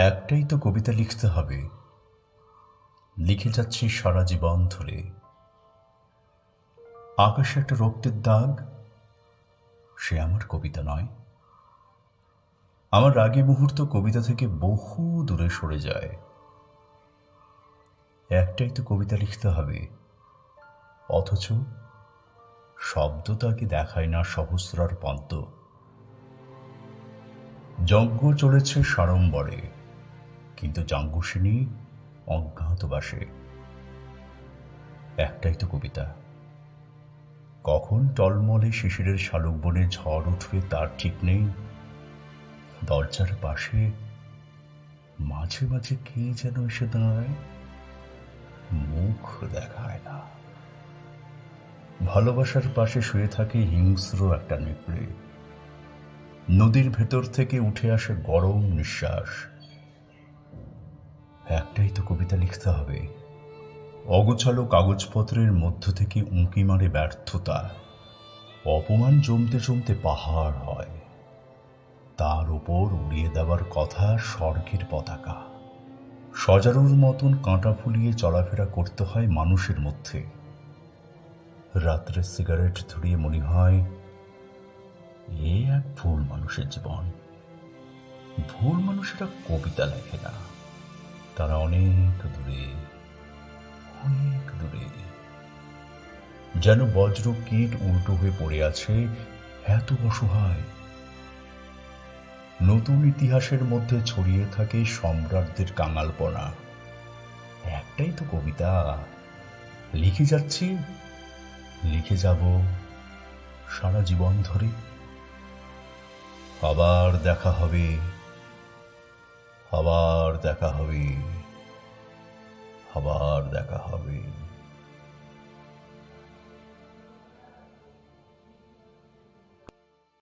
একটাই তো কবিতা লিখতে হবে, লিখে যাচ্ছি সারা জীবন ধরে। আকাশে একটা রক্তের দাগ, সে আমার কবিতা নয়। আমার রাগী মুহূর্ত কবিতা থেকে বহু দূরে সরে যায়। একটাই তো কবিতা লিখতে হবে, অথচ শব্দ তাকে দেখায় না সহস্রার পদ্ম। যজ্ঞ চলেছে সাড়ম্বরে, কিন্তু যাজ্ঞসিনী অজ্ঞাতবাসে। একটাই তো কবিতা, কখন টলমলে শিশিরের শালুক বনে ঝড় উঠবে তার ঠিক নেই। দরজার পাশে মাঝে মাঝে কে যেন এসে দাঁড়ায়, মুখ দেখায় না। ভালোবাসার পাশে শুয়ে থাকে হিংস্র একটা নেকড়ে। নদীর ভেতর থেকে উঠে আসে গরম নিঃশ্বাস। একটাই তো কবিতা লিখতে হবে, অগোছালো কাগজপত্রের মধ্য থেকে উঁকি মারে ব্যর্থতা। অপমান জমতে জমতে পাহাড় হয়, তার উপর উড়িয়ে দেওয়ার কথা স্বর্গের পতাকা। সজারুর মতন কাঁটা ফুলিয়ে চলাফেরা করতে হয় মানুষের মধ্যে। রাত্রে সিগারেট ধরিয়ে মনে হয় এ এক ভুল মানুষের জীবন। ভুল মানুষেরা কবিতা লেখে না, তারা অনেক দূরে, অনেক দূরে। যেন বজ্র কীট উল্টো হয়ে পড়ে আছে, এত অসহায়। নতুন ইতিহাসের মধ্যে ছড়িয়ে থাকে সম্রাটদের কাঙালপনা। একটাই তো কবিতা, লিখে যাচ্ছি, লিখে যাব সারা জীবন ধরে। আবার দেখা হবে, আবার দেখা হবে, আবার দেখা হবে।